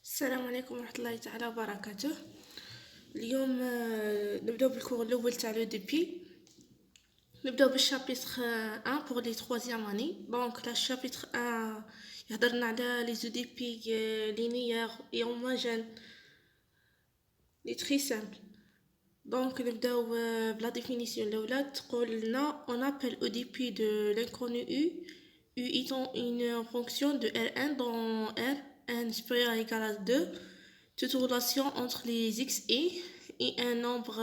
السلام عليكم ورحمة الله تعالى وبركاته. اليوم نبداو بالكور الاول تاع لو دي بي. نبداو بالشابيتر 1 pour les 3e année. Donc la chapitre 1 يهضرنا على les UDP linéaires et homogènes les très simples. Donc نبداو بلا définition الاولى. تقول لنا on appelle ODP de l'inconnu U étant une fonction de Rn dans R n supérieur à égal à 2, toute relation entre les x et un nombre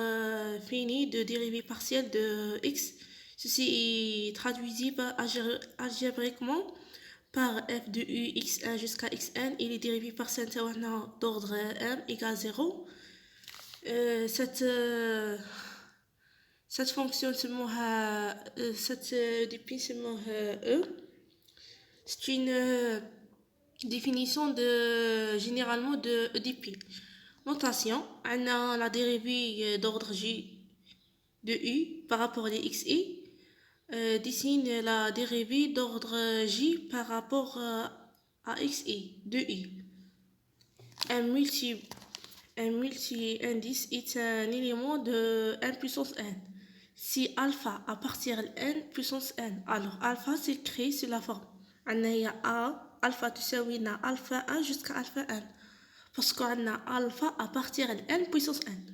fini de dérivées partielles de x. Ceci est traduisible algébriquement par f de u x1 jusqu'à xn et les dérivées partielles d'ordre m égale 0. Cette fonction cette DP E. C'est une définition généralement de EDP. Notation, on a la dérivée d'ordre J de U par rapport à x et dessine la dérivée d'ordre J par rapport à x et de U. Un multi-indice est un élément de n puissance n. Si alpha appartient à n puissance n, alors alpha s'écrit sous la forme عندنا A alpha تساوي لنا alpha 1 jusqu'à alpha n باسكو عندنا alpha appartient à n puissance n.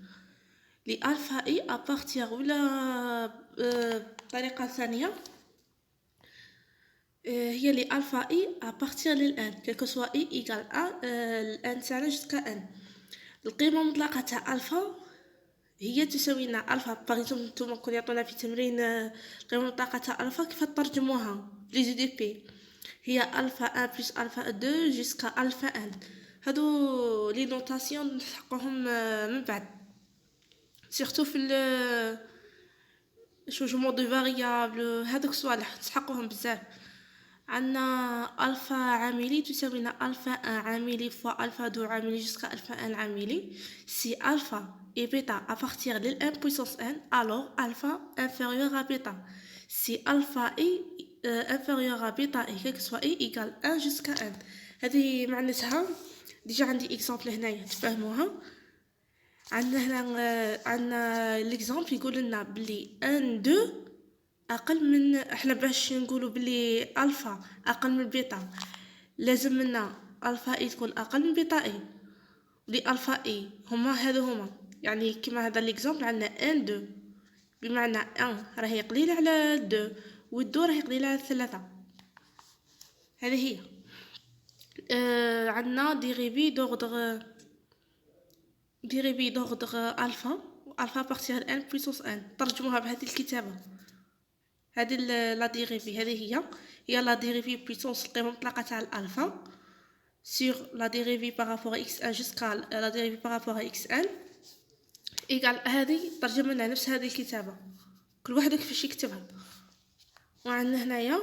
لي alpha i appartient ولا بطريقة ثانية هي لي alpha i appartient لل n quel que soit i égale a n تاعنا jusqu'à n. القيمة المطلقة تاع alpha هي تساوي لنا alpha باغ اكزومبل نتوما كون يعطونا في تمرين القيمة المطلقة تاع alpha كيف ترجموها لي جي دي بي هي alpha 1 plus alpha 2 jusqu'à alpha n. هادو لي نوتاسيون نلحقوهم من بعد سيرتو في شوجمون دو فاريابل هادوك الصوالح نسحقوهم بزاف. عندنا الفا عاملي تساوي لنا الفا 1 عاملي فوا الفا 2 عاملي jusqu'à alpha n عاملي. Si alpha et bêta appartiennent à n puissance n, alors alpha inférieur à bêta. Si alpha est inférieur à bêta et quel que soit i égale 1 jusqu'à n. هذه معناتها ديجا عندي اكزامبل هنايا تفهموها. عندنا ليكزامبل يقول لنا بلي ان 2 اقل من احنا باش نقولوا بلي الفا اقل من بيتا لازم لنا الفا اي تكون اقل من بيتا اي. لي الفا اي هما يعني كيما هذا ليكزامبل عندنا ان 2 بمعنى 1 راهي قليله على 2 و2 راهي قليله على 3. هذه هي عندنا ديريفي دوردغ الفا بارتيال ان بويسونس ان. ترجموها بهذه الكتابه. هذه لا ديريفي هذه هي لا ديريفي بويسونس القيمه المطلقه تاع الالفا sur la dérivée par rapport à x1 jusqu'à la dérivée par rapport à xn égal هذه ترجمه لنا نفس هذه الكتابه كل واحد كيفاش يكتبها. وعندنا هنايا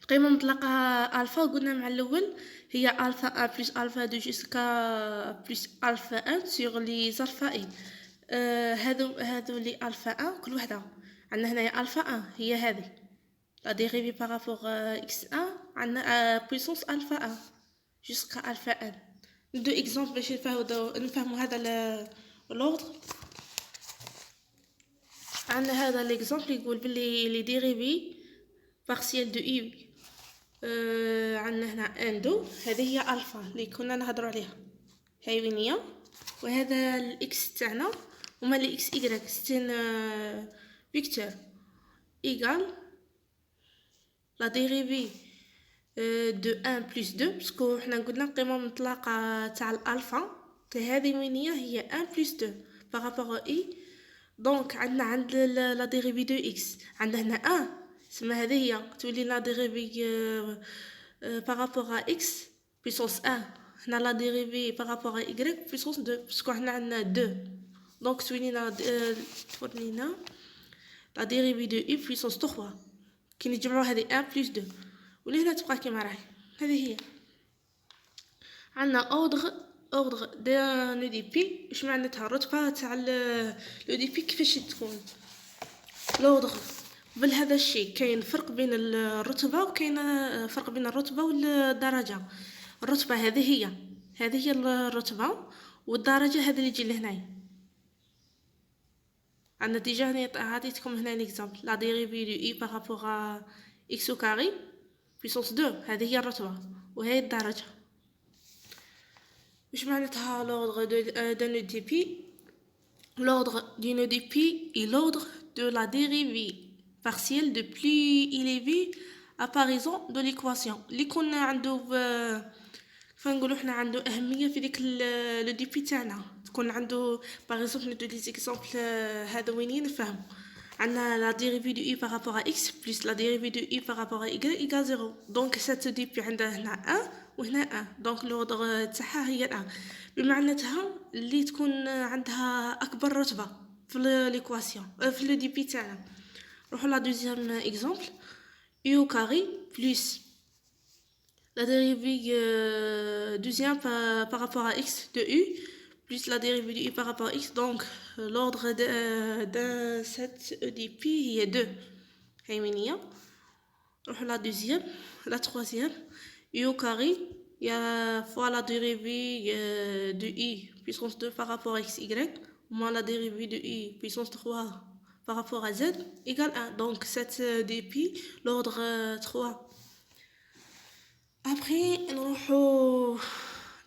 القيمه المطلقه الفا قلنا مع الاول هي الفا 1 plus alpha 2 jusqu'à plus alpha 1 sur les alpha i. هادو لي الفا 1 كل وحده عندنا هنايا الفا 1 هي هذه لا ديريفي بارابور اكس 1 عندنا بويسونس الفا 1 jusqu'à alpha n. ندو اكزامبل باش نفهموا هذا لوردر. عندنا هذا ليكزامبل يقول بلي لي ديريفي بارسيال دو اي عندنا هنا ان 2 هذه هي الفا اللي كنا نهضروا عليها حيوانيه وهذا الاكس تاعنا وما لي اكس y ستين فيكتور ايغال لا ديريفي دو 1 بلس 2 باسكو حنا قلنا القيمه المطلقه تاع الالفا هذه هي 1 بلس 2 بارابور اي. دونك عند لا ديريفي دو اكس عندنا هنا 1 سما هذه هي تولي لا ديريفي بارابور اكس بويسونس 1 هنا لا ديريفي بارابور اي بويسونس 2 باسكو حنا عندنا 2 دونك تولينا لا ديريفي دو اي بويسونس 3 كي نجمعوا هذه 1 بلس 2 ولهنا تبقى كيما راهي. هذه هي عندنا اوردر دو دي بي. اش معناتها الرتبه تاع لو دي بي كيفاش تكون. لوردر بهذا الشيء كاين فرق بين الرتبة وكاين فرق بين الرتبة والدرجة. الرتبة هذه هي الرتبة، والدرجة هذا اللي يجي لهنايا. عندنا ديجا هنا عطيتكم هنا ليكزامبل لا ديريفي دو اي بارابور ا اكس او كاري بيسونس 2، هذه هي الرتبة وهي الدرجة. واش معناتها l'ordre d'un EDP؟ L'ordre d'une EDP est l'ordre de la dérivée partielle de plus élevé à raison de l'équation اللي كنا عنده فنقولوا حنا عنده أهمية في ديك لو دي بي تاعنا. تكون عنده باغ اكزومبل ندو لي زيكزامبل هذوينين نفهم. عندنا لا ديريفي دو اي بارابور ا اكس بلس لا ديريفي دو اي بارابور ا ايغريك ايكال زيرو. دونك سات دي بي عندها هنا ان وهنا ان، دونك لوردر تاعها هي الان، بمعناتها اللي تكون عندها اكبر رتبه في ليكواسيون في لو دي بي تاعنا. نروحو لا دوزيام اكزامبل يو كاري بلس la dérivée deuxième par rapport à x de u plus la dérivée de u par rapport à x. Donc l'ordre de cette EDP est 2. La deuxième, la troisième, u au carré, il y a fois la dérivée de i puissance 2 par rapport à xy, moins la dérivée de i puissance 3 par rapport à z égale 1. Donc cette EDP, l'ordre 3. Après, نروحو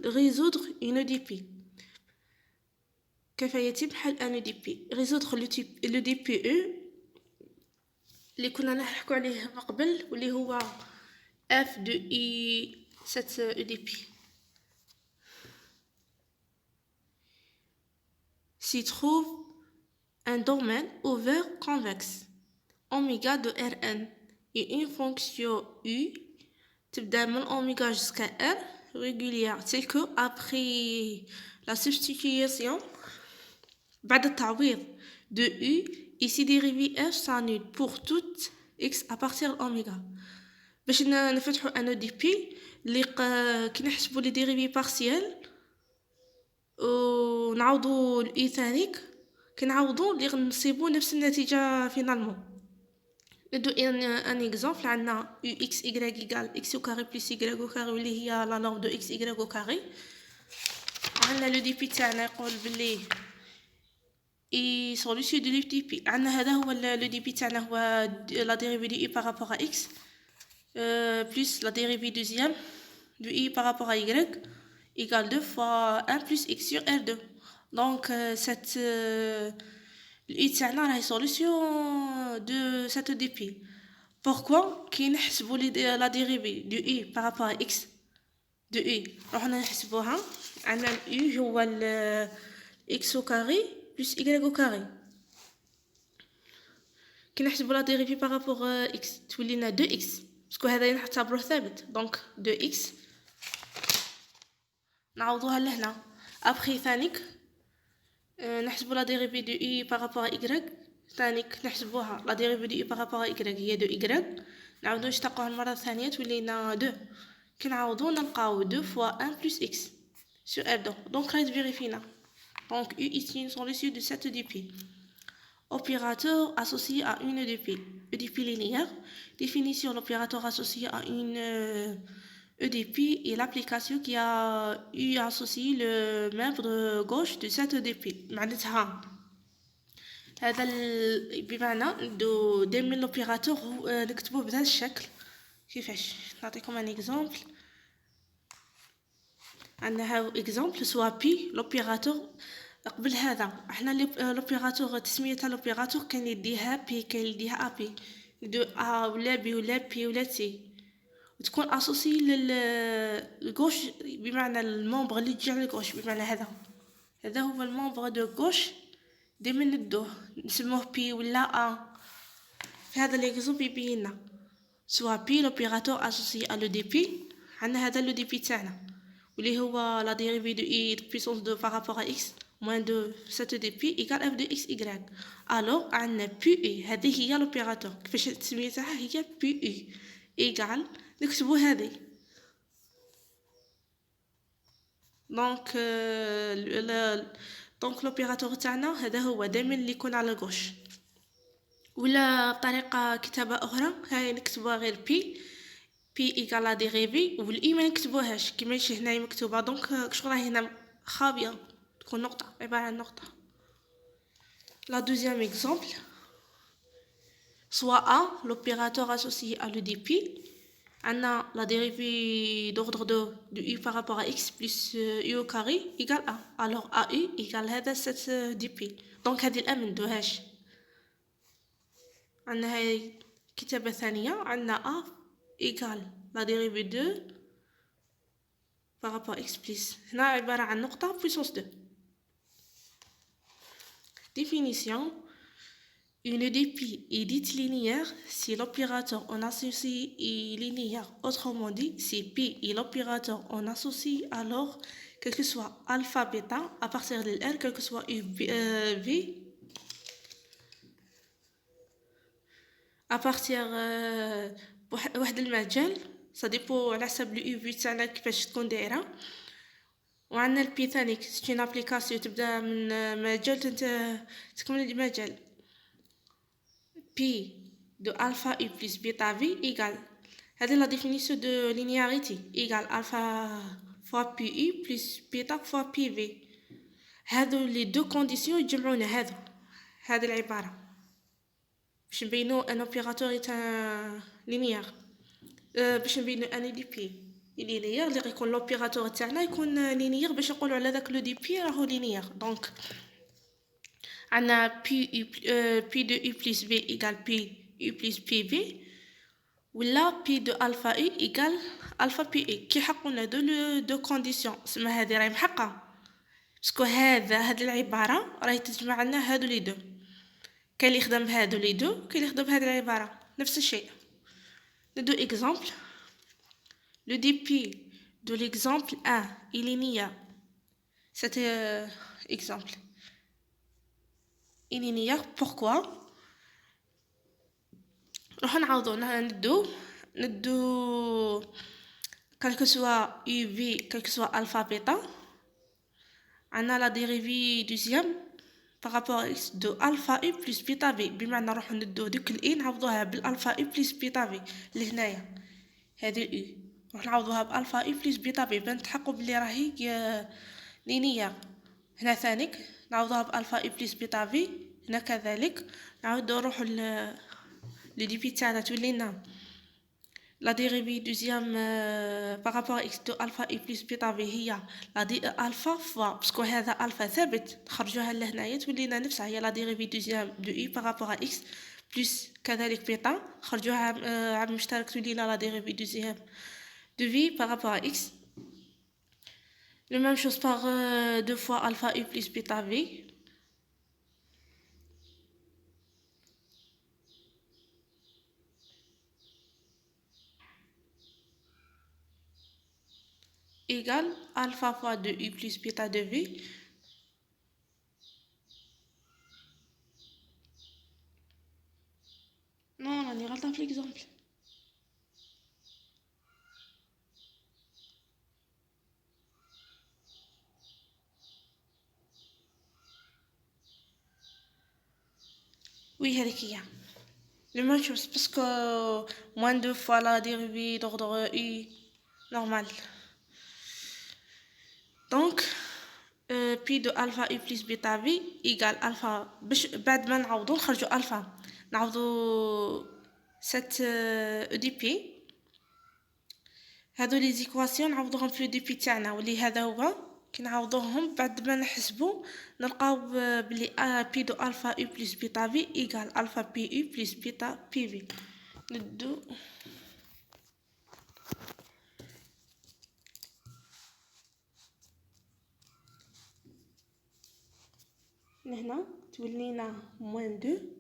résoudre une EDP. كيف يتم حل ان EDP؟ résoudre le DPE اللي كنا نحكو عليه من قبل واللي هو f de i cette EDP. s'y trouve un domaine ouvert convexe oméga de Rn et une fonction u تبدا من اوميغا jusqu'à r régulière telle que après la substitution بعد التعويض de u ici dérivé f s'annule pour toute x à partir de oméga. باش نفتحو ان دي بي اللي كي نحسبوا لي ديريفي بارسيال ونعوضوا الاي ثانيك كنعوضوا اللي غنصيبوا نفس النتيجه فينالمون. ندو ان اكزامبل. عندنا u x y égale x au carré plus y au carré اللي هي لا نورم دو x y au carré. عندنا لو دي بي تاعنا يقول بلي اي سوليسيون دو لو دي بي. عندنا هذا هو لو دي بي تاعنا هو لا ديريفي دو اي بارابور ا x plus la dérivée deuxième de i par rapport à y égale 2 fois 1 plus x sur R2. Donc cette i تاعنا راهي solution de cette DP. Pourquoi كي نحسبوا la dérivée de i par rapport à x de i راحنا نحسبوها. عندنا u هو x au carré plus y au carré. كي نحسبوا la dérivée par rapport à x تولي لنا 2x باسكو هذا نعتبروه ثابت. دونك 2x نعوضوها لهنا. ابخي ثانيك نحسبوا لا ديريفي دو اي بارابور ا y ثانيك نحسبوها لا ديريفي دو اي بارابور ا y هي 2y نعاودو نشتقوها المره الثانيه تولي لنا 2. كي نعوضو نلقاو 2 fois 1 plus x sur r2. دونك راهي تفيريفينا. دونك u est une solution de cette EDP. Opérateur associé à une EDP. EDP linéaire. Définition. L'opérateur associé à une EDP est l'application qui a eu associé le membre gauche de cette EDP. معناتها هذا بمعنى ندو دير لوبيراتور نكتبوه بهذا الشكل. كيفاش نعطيكم ان اكزامبل. عندنا هاو اكزامبل سوا بي لوبيراتور. قبل هذا احنا لوبيراتور تسميه تاع لوبيراتور كان يديها بي كان يديها ا بي دو ا ولا بي ولا بي ولا تي وتكون اسوسي للغوش بمعنى المومبر اللي تجي على الغوش. بمعنى هذا هو المومبر دو غوش ديما ندوه نسموه بي ولا ا. في هذا ليكزامبل يبينا سوا بي لوبيراتور اسوسي ا لو دي بي. عندنا هذا لو دي بي تاعنا واللي هو لا ديريفي دو اي بويسونس 2 par rapport à x moins 2 cette dp égale f de xy. alors عندنا بي اي هذه هي لوبيراتور. كيفاش التسميه تاعها هي بي اي ايغال نكتبوا هذه. دونك لوبيراتور تاعنا هذا هو دائما اللي يكون على الغوش. ولا بطريقة كتابة أخرى هاي نكتبوها غير بي إيكال لا ديريفي والإي ما نكتبوهاش كيما يجي هنايا مكتوبة دونك شغل راهي هنا خاوية تكون نقطة عبارة عن نقطة. لا دوزيام اكزومبل soit A, l'opérateur associé à l'EDP, on a la dérivée d'ordre de U par rapport à X plus U au carré égale A. Alors AU égale هذا 7 DP. Donc هذه الأ مندوهاش. عندنا هاي كتابة ثانية عندنا A égale la dérivée de par rapport à X plus هنا عبارة عن نقطة puissance 2. Définition. Une EDP est dite linéaire si l'opérateur en associé est linéaire. Autrement dit, si P est l'opérateur en associé, alors quel que soit alpha, bêta, à partir de L, quel que soit U, V, à partir واحد المجال ça dépend على حسب لو في تاعنا كيفاش تكون دايره. وعندنا البي ثاني سي اون ابليكاسيون تبدا من مجال تكمل المجال. P de alpha U plus bêta V égale, c'est la définition de linéarité, égale alpha fois PU plus bêta fois PV. هذو les deux conditions يجمعونا هذا العبارة باش نبينو ان اوبيراتور est un linéaire. باش نبينو ان دي بي لينيير اللي غيكون لوبيراتور تاعنا يكون لينيير باش نقولوا على داك لو دي بي راهو لينيير. دونك عندنا P de U plus V égale P U plus PV ولا P de alpha U égale alpha PE. كي حقنا دو كونديسيون سما هذه راهي محقة باسكو هاد العبارة راهي تجمع لنا هادو لي دو. كاين اللي يخدم بهادو لي دو كاين اللي يخدم بهاد العبارة نفس الشيء. ندو exemple. Le dp de l'exemple 1 il est linéaire. Cet exemple il est linéaire. Pourquoi? راح نعوضو ندو quel que soit UV quel que soit alpha bêta عندنا la dérivée deuxième par rapport à x de alpha u plus bêta v بمعنى نروح ندو ديك الاي نعوضوها بالالفا u plus bêta v اللي هنايا هذه الاي نروح نعوضوها بالالفا u plus bêta v بان نتحققوا بلي راهي لينيير. هنا ثانيك نعوضوها بالالفا u plus bêta v هنا كذلك نعاودو نروحو لو دي بي تاعنا تولي لنا la dérivée deuxième par rapport à x de alpha u plus bêta v هي la d alpha fois باسكو هذا alpha ثابت نخرجوها لهنايا تولي لنا نفسها هي la dérivée deuxième de u par rapport à x plus كذلك بيتا نخرجوها عامل مشترك تولي لنا la dérivée deuxième de v par rapport à x. La même chose par deux fois alpha u plus bêta v égale alpha fois 2u plus bêta de v non on ira dans l'exemple. Oui هذيك هي le même chose parce que moins deux fois la dérivée d'ordre u normal. Donc P de alpha u plus bêta v égale alpha باش بعد ما نعوضو نخرجو alpha نعوضو 7 EDP هادو لي زيكواسيون نعوضوهم في الدي بي تاعنا واللي هذا هو كي نعوضوهم بعد ما نحسبو نلقاو بلي بي دو الفا u بلس بيتا في ايغال الفا بي u بلس بيتا بي في. ندو لهنا تولينا موان 2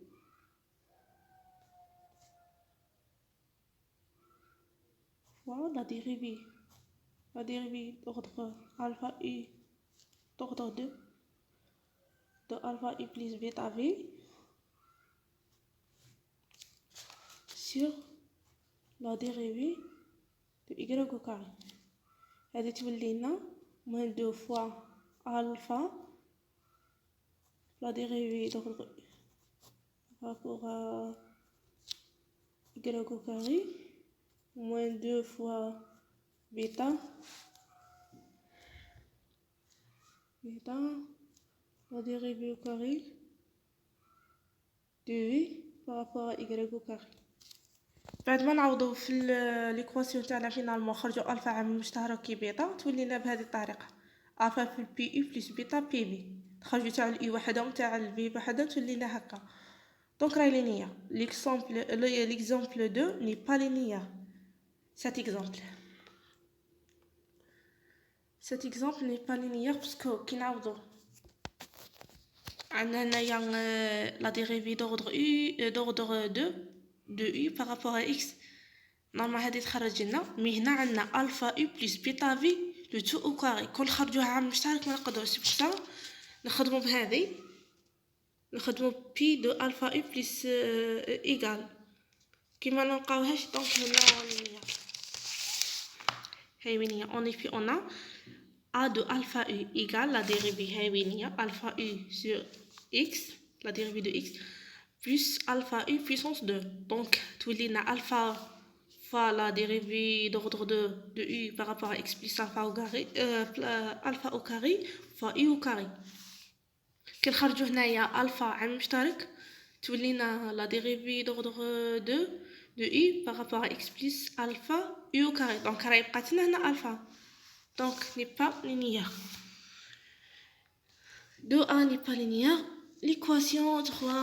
fois la dérivée d'ordre alpha u d'ordre 2 de alpha u plus bêta v sur la dérivée de y au carré. هذه تولي لنا moins 2 fois alpha la dérivée d'ordre par rapport à y au carré, moins 2 fois bêta, la dérivée au carré de y par rapport à y au carré. بعد ما نعوضو في ليكواسيون تاعنا فينالمون خرجو الفا عامل مشترك كي بيتا تولينا بهذه الطريقه الفا في البي اي بلس بيتا بي بي تخرجو تاع الاي وحده وتاع البي وحده تولينا هكا دونك راهي لينيير l'exemple 2 n'est pas linéaire cet exemple n'est pas linéaire parce que كي نعوضو عندنا هنايا la dérivée d'ordre u d'ordre 2 de u par rapport à x نورمال هادي تخرج لنا مي هنا عندنا الفا u بلس بيتا في لو تو او كاري كون نخرجوها عامل مشترك ما نقدروش بصح نخدمو بهذه نخدمو بي دو الفا u بلس ايغال كيما ما نلقاوهاش دونك هنا هاي وين هي اون في اون a de alpha u égale la dérivée هاي alpha u sur x la dérivée de x plus alpha u puissance 2 donc تولينا alpha fois la dérivée d'ordre 2 de u par rapport à x plus alpha au carré alpha au carré fois u au carré كي نخرجو هنايا alpha عامل مشترك تولينا la dérivée d'ordre 2 de u par rapport à x plus alpha u au carré donc راهي بقات لنا هنا alpha donc n'est pas linéaire. 2a n'est pas linéaire. L'équation 3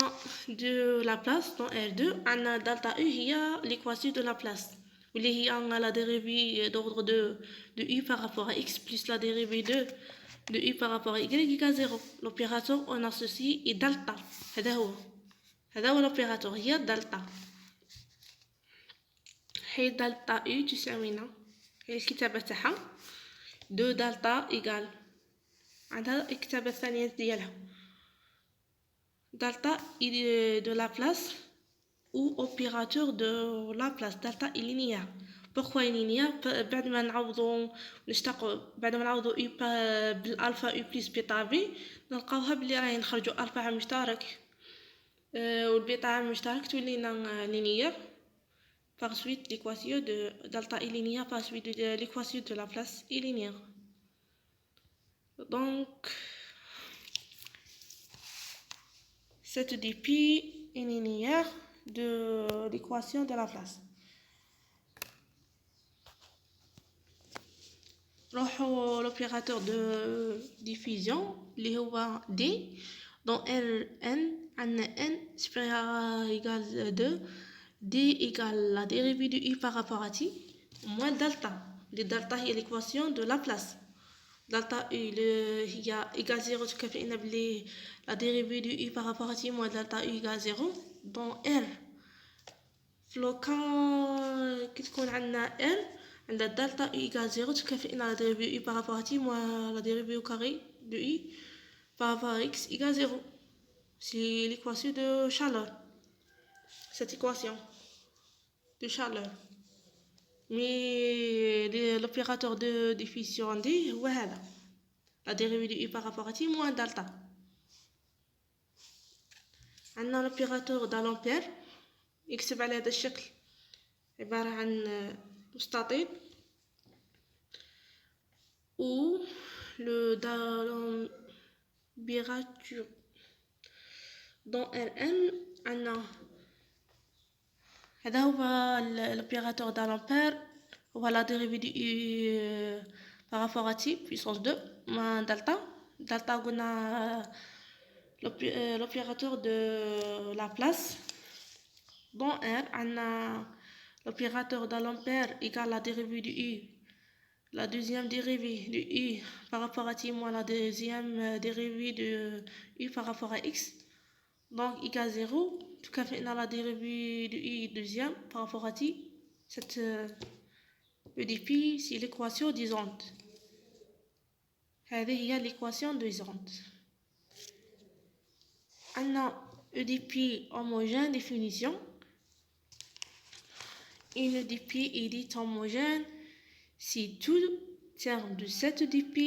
de Laplace dans R2 عندنا delta u هي l'équation de Laplace واللي هي la dérivée d'ordre de u par rapport à x plus la dérivée de u par rapport à y égale 0. L'opérateur on associe est delta. هذا هو l'opérateur هي delta. هي delta u تساوينا هي الكتابة تاعها 2 delta égale عندها الكتابة الثانية ديالها delta de Laplace ou opérateur de Laplace delta est linéaire. Pourquoi est linéaire؟ بعد ما نعوضو نشتقو بعد ما نعوضو u بالالفا u plus بيتا في نلقاوها بلي راهي نخرجو الفا عامل مشترك والبيتا عامل مشترك تولينا linéaire. Par suite l'équation de delta est linéaire par suite de l'équation de Laplace est linéaire. Donc cette dp est linéaire de l'équation de Laplace. L'opérateur de diffusion اللي هو d dans Rn عندنا n supérieur égale 2 d égale la dérivée de u par rapport à t moins delta. Le delta هي l'équation de Laplace. delta u هي égale 0 تكافئنا بلي la dérivée de u par rapport à t moins delta u égale 0 dans R فلوكا كي تكون عندنا R عندنا delta u égale 0 تكافئنا la dérivée u par rapport à t moins la dérivée au carré de u par rapport à x égale 0. C'est l'équation de chaleur, cette équation de chaleur. Mais l'opérateur de diffusion D هو هذا la dérivée de u par rapport à t moins delta. عندنا l'opérateur d'Ampère يكتب على هذا الشكل عبارة عن مستطيل ou le d'Ampérature dans Rn عندنا هذا هو l'opérateur d'Ampère هو la dérivée de u par rapport à t puissance 2 moins delta قلنا l'opérateur de Laplace dans R عندنا l'opérateur d'Ampère égale la dérivée de u la deuxième dérivée de u par rapport à t moins la deuxième dérivée de u par rapport à x donc égale 0 تكافئنا la dérivée de u deuxième par rapport à t cette EDP c'est l'équation disjointe. هذه هي l'équation disjointe. عندنا EDP homogène définition. Une EDP est dite homogène si tout terme de cette EDP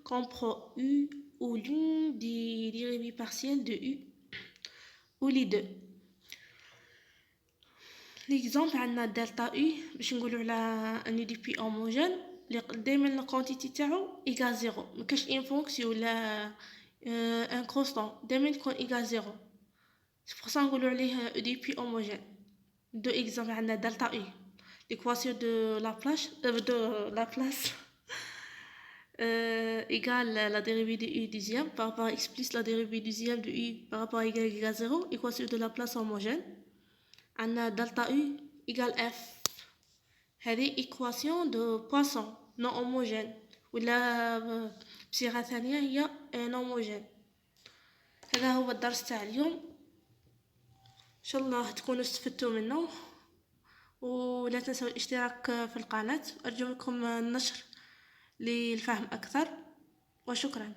comprend u ou l'une des dérivées partielles de u ou les deux. ليكزامبل عندنا دلتا اي باش نقولوا على ان دي بي هوموجين دائما الكونتيتي تاعو ايغال زيرو، مكاش ان فونكسيون ولا ان كونستون، دائما يكون ايغال زيرو. سي بور سا نقولوا عليه دي بي هوموجين. دو اكزامبل عندنا دلتا اي l'équation de Laplace égale la dérivée de u dixième par rapport à x plus la dérivée dixième de u par rapport à y égale 0, équation de Laplace homogène. عندنا delta u égale f. هذه équation de Poisson non homogène ولا بصيغة ثانية هي non homogène. هذا هو الدرس تاع اليوم، ان شاء الله تكونوا استفدتوا منه، ولا تنسوا الاشتراك في القناة. أرجو منكم النشر للفهم أكثر، وشكرا.